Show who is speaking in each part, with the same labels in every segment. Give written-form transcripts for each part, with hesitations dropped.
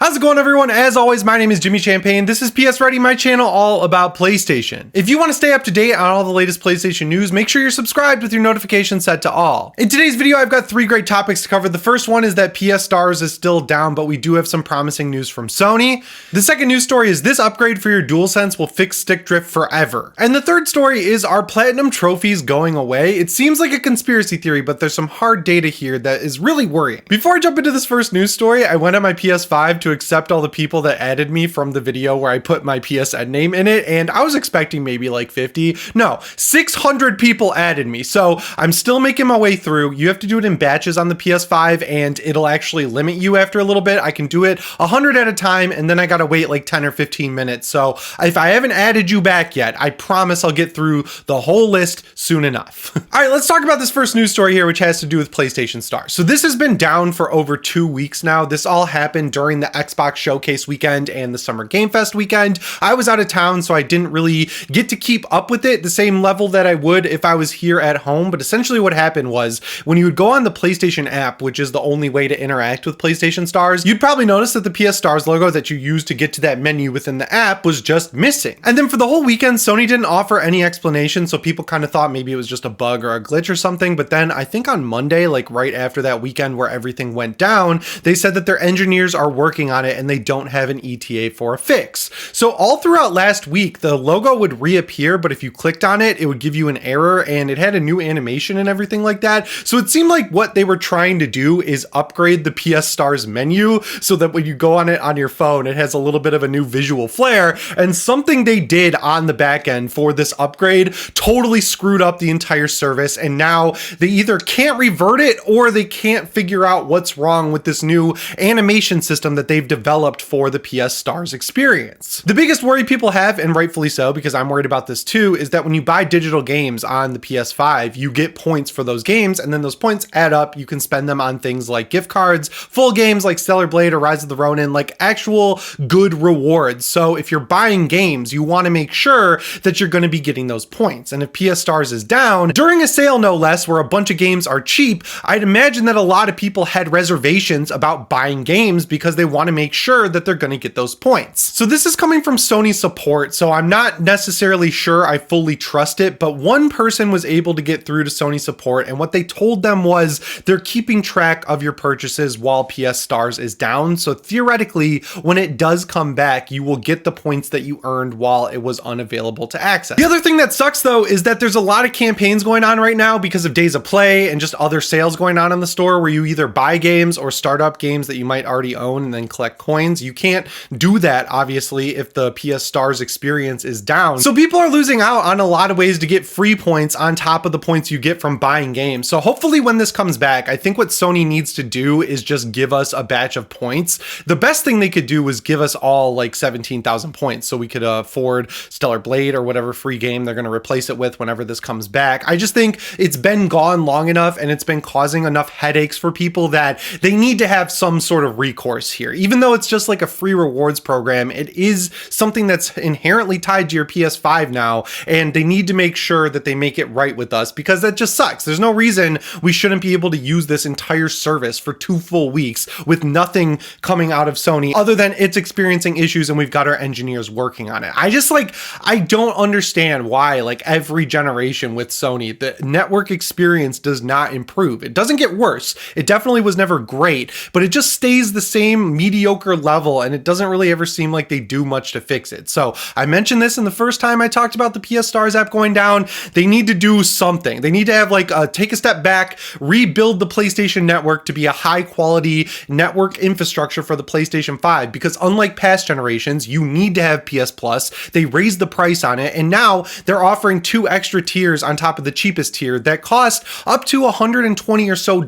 Speaker 1: How's it going, everyone? As always, my name is Jimmy Champagne. This is PSReady, my channel all about PlayStation. If you want to stay up to date on all the latest PlayStation news, make sure you're subscribed with your notifications set to all. In today's video, I've got three great topics to cover. The first one is that PS Stars is still down, but we do have some promising news from Sony. The second news story is this upgrade for your DualSense will fix stick drift forever. And the third story is, are platinum trophies going away? It seems like a conspiracy theory, but there's some hard data here that is really worrying. Before I jump into this first news story, I went on my PS5 to accept all the people that added me from the video where I put my PSN name in it, and I was expecting maybe like 50. No, 600 people added me, so I'm still making my way through. You have to do it in batches on the PS5, and it'll actually limit you after a little bit. I can do it 100 at a time, and then I gotta wait like 10 or 15 minutes. So if I haven't added you back yet, I promise I'll get through the whole list soon enough. All right, let's talk about this first news story here, which has to do with PlayStation Stars. So this has been down for over 2 weeks now. This all happened during the Xbox Showcase weekend and the Summer Game Fest weekend. I was out of town, so I didn't really get to keep up with it the same level that I would if I was here at home. But essentially what happened was, when you would go on the PlayStation app, which is the only way to interact with PlayStation Stars, you'd probably notice that the PS Stars logo that you use to get to that menu within the app was just missing. And then for the whole weekend, Sony didn't offer any explanation, so people kind of thought maybe it was just a bug or a glitch or something. But then I think on Monday, like right after that weekend where everything went down, they said that their engineers are working on it and they don't have an ETA for a fix. So all throughout last week, the logo would reappear, but if you clicked on it, it would give you an error, and it had a new animation and everything like that. So it seemed like what they were trying to do is upgrade the PS Stars menu so that when you go on it on your phone, it has a little bit of a new visual flair. And something they did on the back end for this upgrade totally screwed up the entire service, and now they either can't revert it or they can't figure out what's wrong with this new animation system that they've developed for the PS Stars experience. The biggest worry people have, and rightfully so, because I'm worried about this too, is that when you buy digital games on the PS5, you get points for those games, and then those points add up. You can spend them on things like gift cards, full games like Stellar Blade or Rise of the Ronin, like actual good rewards. So if you're buying games, you want to make sure that you're going to be getting those points. And if PS Stars is down, during a sale no less, where a bunch of games are cheap, I'd imagine that a lot of people had reservations about buying games because they want to make sure that they're going to get those points. So this is coming from Sony support, so I'm not necessarily sure I fully trust it, but one person was able to get through to Sony support, and what they told them was they're keeping track of your purchases while PS Stars is down. So theoretically, when it does come back, you will get the points that you earned while it was unavailable to access. The other thing that sucks though is that there's a lot of campaigns going on right now because of Days of Play and just other sales going on in the store where you either buy games or start up games that you might already own and then collect coins. You can't do that obviously if the PS Stars experience is down. So people are losing out on a lot of ways to get free points on top of the points you get from buying games. So hopefully when this comes back, I think what Sony needs to do is just give us a batch of points. The best thing they could do was give us all like 17,000 points so we could afford Stellar Blade or whatever free game they're going to replace it with whenever this comes back. I just think it's been gone long enough and it's been causing enough headaches for people that they need to have some sort of recourse here. Even though it's just like a free rewards program, it is something that's inherently tied to your PS5 now, and they need to make sure that they make it right with us because that just sucks. There's no reason we shouldn't be able to use this entire service for 2 full weeks with nothing coming out of Sony other than it's experiencing issues and we've got our engineers working on it. I don't understand why like every generation with Sony, the network experience does not improve. It doesn't get worse. It definitely was never great, but it just stays the same mediocre level, and it doesn't really ever seem like they do much to fix it. So I mentioned this in the first time I talked about the PS Stars app going down. They need to do something. They need to have like take a step back, rebuild the PlayStation network to be a high quality network infrastructure for the PlayStation 5, because unlike past generations, you need to have PS Plus. They raised the price on it, and now they're offering 2 extra tiers on top of the cheapest tier that cost up to $120 or so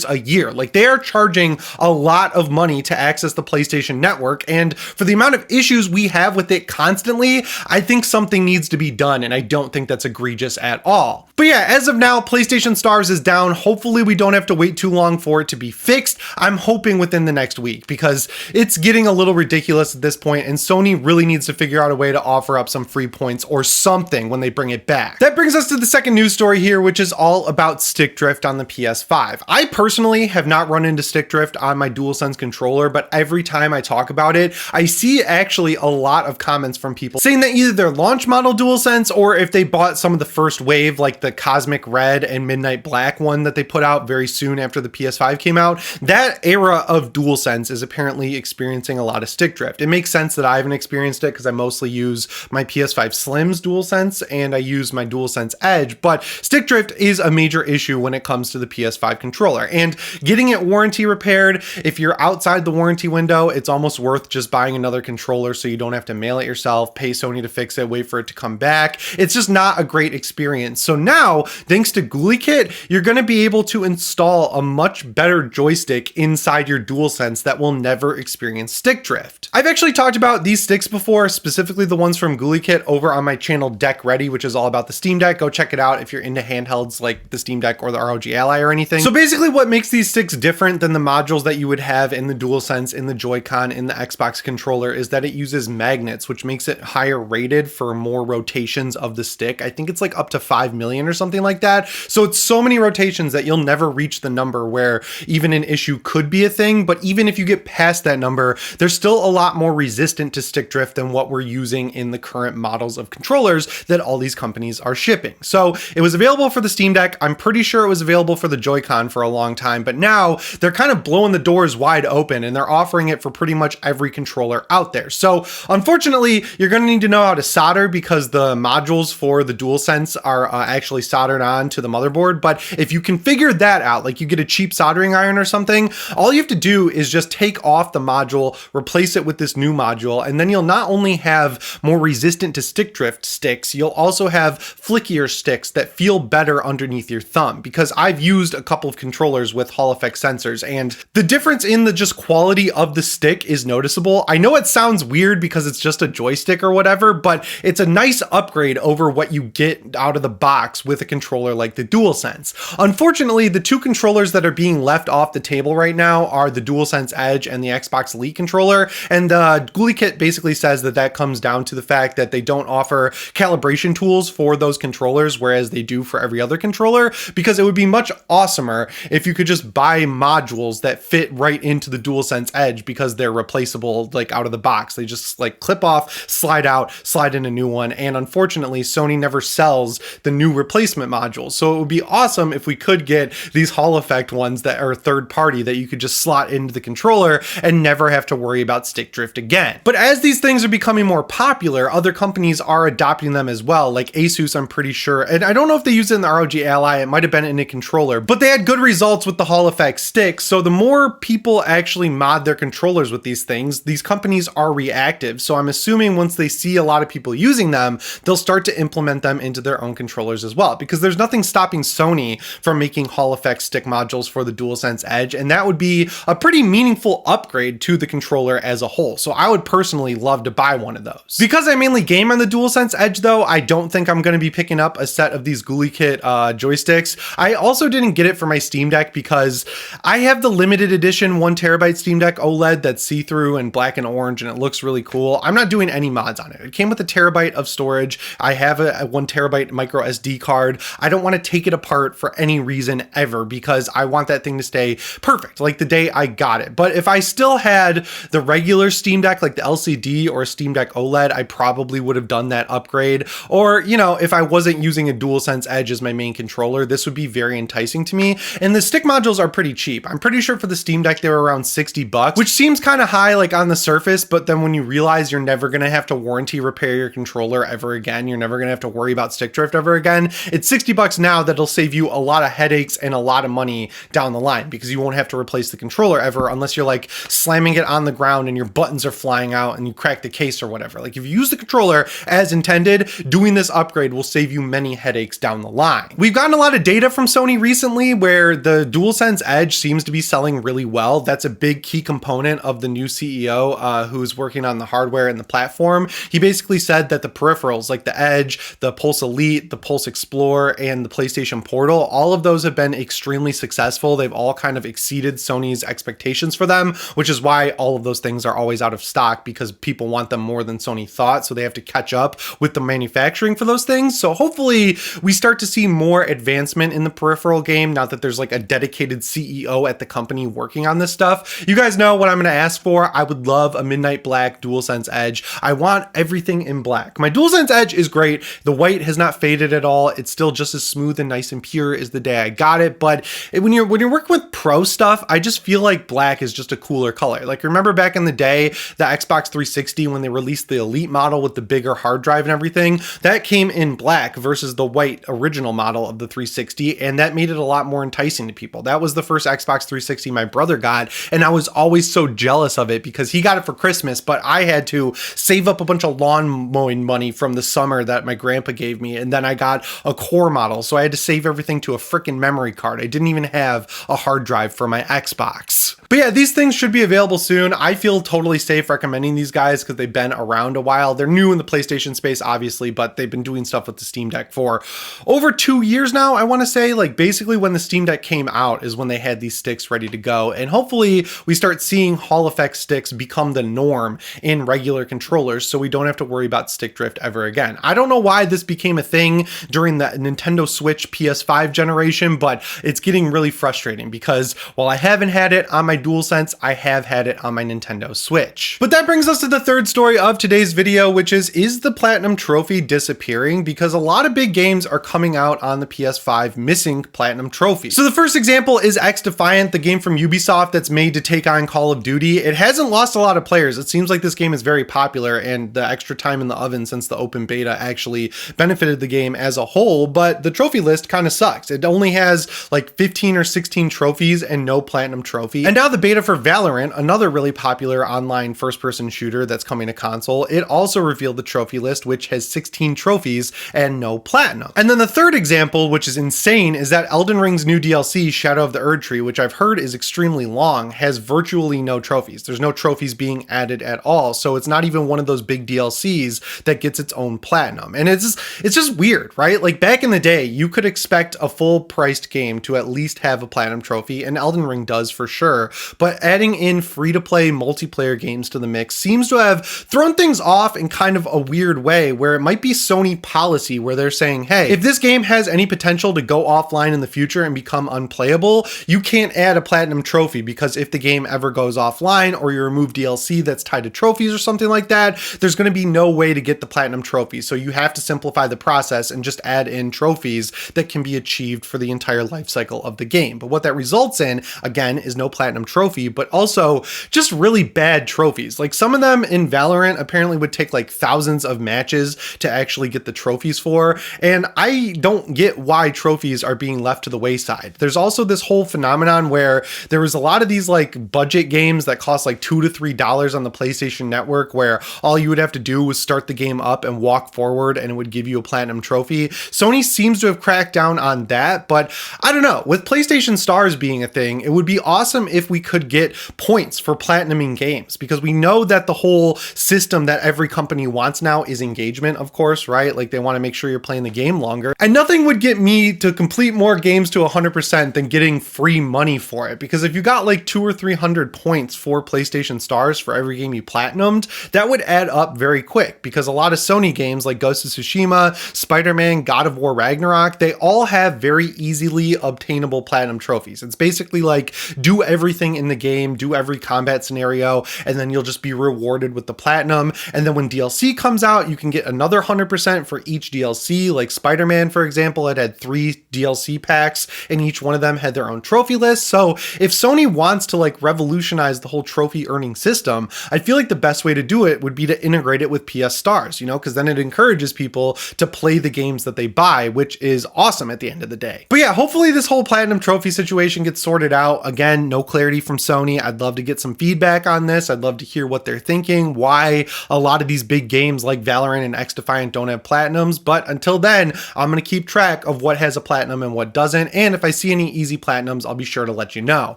Speaker 1: a year. Like, they are charging a lot of money to access the PlayStation network, and for the amount of issues we have with it constantly, I think something needs to be done, and I don't think that's egregious at all. But yeah, as of now, PlayStation Stars is down. Hopefully we don't have to wait too long for it to be fixed. I'm hoping within the next week, because it's getting a little ridiculous at this point, and Sony really needs to figure out a way to offer up some free points or something when they bring it back. That brings us to the second news story here, which is all about stick drift on the PS5. I personally have not run into stick drift on my DualSense controller, but every time I talk about it, I see actually a lot of comments from people saying that either their launch model DualSense, or if they bought some of the first wave, like the Cosmic Red and Midnight Black one that they put out very soon after the PS5 came out, that era of DualSense is apparently experiencing a lot of stick drift. It makes sense that I haven't experienced it because I mostly use my PS5 Slim's DualSense and I use my DualSense Edge, but stick drift is a major issue when it comes to the PS5 controller. And getting it warranty repaired, if you're outside the warranty window, it's almost worth just buying another controller so you don't have to mail it yourself, pay Sony to fix it, wait for it to come back. It's just not a great experience. So now, thanks to GuliKit, you're going to be able to install a much better joystick inside your DualSense that will never experience stick drift. I've actually talked about these sticks before, specifically the ones from GuliKit, over on my channel Deck Ready, which is all about the Steam Deck. Go check it out if you're into handhelds like the Steam Deck or the ROG Ally or anything. So basically what makes these sticks different than the modules that you would have in the DualSense, in the Joy-Con, in the Xbox controller is that it uses magnets, which makes it higher rated for more rotations of the stick. I think it's like up to 5 million or something like that. So it's so many rotations that you'll never reach the number where even an issue could be a thing. But even if you get past that number, there's still a lot more resistant to stick drift than what we're using in the current models of controllers that all these companies are shipping. So it was available for the Steam Deck. I'm pretty sure it was available for the Joy-Con for a long time, but now they're kind of blowing the doors wide open and they're offering it for pretty much every controller out there. So unfortunately, you're going to need to know how to solder because the modules for the DualSense are actually soldered on to the motherboard. But if you can figure that out, like you get a cheap soldering iron or something, all you have to do is just take off the module, replace it with this new module, and then you'll not only have more resistant to stick drift sticks, you'll also have flickier sticks that feel better underneath your thumb, because I've used a couple of controllers with Hall effect sensors and the difference in the just quality of the stick is noticeable. I know it sounds weird because it's just a joystick or whatever, but it's a nice upgrade over what you get out of the box with a controller like the DualSense. Unfortunately, the two controllers that are being left off the table right now are the DualSense Edge and the Xbox Elite controller, and GuliKit basically says that that comes down to the fact that they don't offer calibration tools for those controllers, whereas they do for every other controller, because it would be much awesomer if you could just buy modules that fit right into the DualSense Edge because they're replaceable like out of the box. They just like clip off, slide out, slide in a new one. And unfortunately, Sony never sells the new replacement modules. So it would be awesome if we could get these Hall effect ones that are third party that you could just slot into the controller and never have to worry about stick drift again. But as these things are becoming more popular, other companies are adopting them as well. Like Asus, I'm pretty sure, and I don't know if they use it in the ROG Ally, it might have been in a controller, but they had good results with the Hall effect sticks. So the more people actually mod their controllers with these things, these companies are reactive. So I'm assuming once they see a lot of people using them, they'll start to implement them into their own controllers as well, because there's nothing stopping Sony from making Hall effect stick modules for the DualSense Edge, and that would be a pretty meaningful upgrade to the controller as a whole. So I would personally love to buy one of those. Because I mainly game on the DualSense Edge though, I don't think I'm going to be picking up a set of these GuliKit joysticks. I also didn't get it for my Steam Deck because I have the limited edition 1TB Steam Deck OLED that's see-through and black and orange, and it looks really cool. I'm not doing any mods on it. It came with a terabyte of storage. I have a 1TB micro SD card. I don't want to take it apart for any reason ever because I want that thing to stay perfect, like the day I got it. But if I still had the regular Steam Deck, like the LCD or Steam Deck OLED, I probably would have done that upgrade. Or, you know, if I wasn't using a DualSense Edge as my main controller, this would be very enticing to me. And the stick modules are pretty cheap. I'm pretty sure for the Steam Deck, they were around $60, which seems kind of high like on the surface, but then when you realize you're never going to have to warranty repair your controller ever again, you're never going to have to worry about stick drift ever again, it's $60 now that'll save you a lot of headaches and a lot of money down the line because you won't have to replace the controller ever unless you're like slamming it on the ground and your buttons are flying out and you crack the case or whatever. Like if you use the controller as intended, doing this upgrade will save you many headaches down the line. We've gotten a lot of data from Sony recently where the DualSense Edge seems to be selling really well. That's a big key component of the new CEO who's working on the hardware and the platform. He basically said that the peripherals like the Edge, the Pulse Elite, the Pulse Explorer, and the PlayStation Portal, all of those have been extremely successful. They've all kind of exceeded Sony's expectations for them, which is why all of those things are always out of stock because people want them more than Sony thought. So they have to catch up with the manufacturing for those things. So hopefully we start to see more advancement in the peripheral game now that there's like a dedicated CEO at the company working on this stuff. You guys know know what I'm going to ask for. I would love a midnight black DualSense Edge. I want everything in black. My DualSense Edge is great. The white has not faded at all. It's still just as smooth and nice and pure as the day I got it. But when you're working with pro stuff, I just feel like black is just a cooler color. Like, remember back in the day, the Xbox 360, when they released the Elite model with the bigger hard drive and everything, that came in black versus the white original model of the 360, and that made it a lot more enticing to people. That was the first Xbox 360 my brother got, and I was always so jealous of it because he got it for Christmas, but I had to save up a bunch of lawn mowing money from the summer that my grandpa gave me, and then I got a core model, so I had to save everything to a freaking memory card. I didn't even have a hard drive for my Xbox. But yeah, these things should be available soon. I feel totally safe recommending these guys because they've been around a while. They're new in the PlayStation space, obviously, but they've been doing stuff with the Steam Deck for over 2 years now, I want to say. Like, basically when the Steam Deck came out is when they had these sticks ready to go. And hopefully we start seeing Hall effect sticks become the norm in regular controllers so we don't have to worry about stick drift ever again. I don't know why this became a thing during the Nintendo Switch PS5 generation, but it's getting really frustrating because while I haven't had it on my DualSense, I have had it on my Nintendo Switch. But that brings us to the third story of today's video, which is the Platinum Trophy disappearing? Because a lot of big games are coming out on the PS5 missing Platinum Trophy. So the first example is X-Defiant, the game from Ubisoft that's made to take on Call of Duty. It hasn't lost a lot of players. It seems like this game is very popular, and the extra time in the oven since the open beta actually benefited the game as a whole, but the trophy list kind of sucks. It only has like 15 or 16 trophies and no Platinum Trophy. And now the beta for Valorant, another really popular online first-person shooter that's coming to console, it also revealed the trophy list, which has 16 trophies and no Platinum. And then the third example, which is insane, is that Elden Ring's new DLC, Shadow of the Erdtree, which I've heard is extremely long, has virtually no trophies. There's no trophies being added at all, so it's not even one of those big DLCs that gets its own Platinum. And it's just weird, right? Like, back in the day, you could expect a full-priced game to at least have a Platinum Trophy, and Elden Ring does for sure, but adding in free-to-play multiplayer games to the mix seems to have thrown things off in kind of a weird way, where it might be Sony policy where they're saying, hey, if this game has any potential to go offline in the future and become unplayable, you can't add a Platinum Trophy, because if the game ever goes offline or you remove DLC that's tied to trophies or something like that, there's going to be no way to get the Platinum Trophy. So you have to simplify the process and just add in trophies that can be achieved for the entire life cycle of the game. But what that results in, again, is no Platinum Trophy, but also just really bad trophies. Like, some of them in Valorant apparently would take like thousands of matches to actually get the trophies for, and I don't get why trophies are being left to the wayside. There's also this whole phenomenon where there was a lot of these like budget games that cost like $2 to $3 on the PlayStation Network, where all you would have to do was start the game up and walk forward and it would give you a Platinum Trophy. Sony seems to have cracked down on that, but I don't know. With PlayStation Stars being a thing, it would be awesome if we could get points for platinuming games, because we know that the whole system that every company wants now is engagement, of course, right? Like, they want to make sure you're playing the game longer, and nothing would get me to complete more games to 100% than getting free money for it. Because if you got like 200 or 300 points for PlayStation Stars for every game you platinumed, that would add up very quick, because a lot of Sony games like Ghost of Tsushima, Spider-Man, God of War Ragnarok, they all have very easily obtainable Platinum Trophies. It's basically like, do everything in the game, do every combat scenario, and then you'll just be rewarded with the Platinum. And then when DLC comes out, you can get another 100% for each DLC. Like Spider-Man, for example, it had 3 DLC packs, and each one of them had their own trophy list. So if Sony wants to like revolutionize the whole trophy earning system, I feel like the best way to do it would be to integrate it with PS Stars, you know, because then it encourages people to play the games that they buy, which is awesome at the end of the day. But yeah, hopefully this whole Platinum Trophy situation gets sorted out. Again, no clarity from Sony. I'd love to get some feedback on this. I'd love to hear what they're thinking, why a lot of these big games like Valorant and X-Defiant don't have Platinums. But until then, I'm going to keep track of what has a Platinum and what doesn't. And if I see any easy Platinums, I'll be sure to let you know.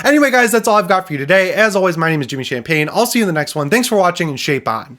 Speaker 1: Anyway, guys, that's all I've got for you today. As always, my name is Jimmy Champagne. I'll see you in the next one. Thanks for watching, and shape on.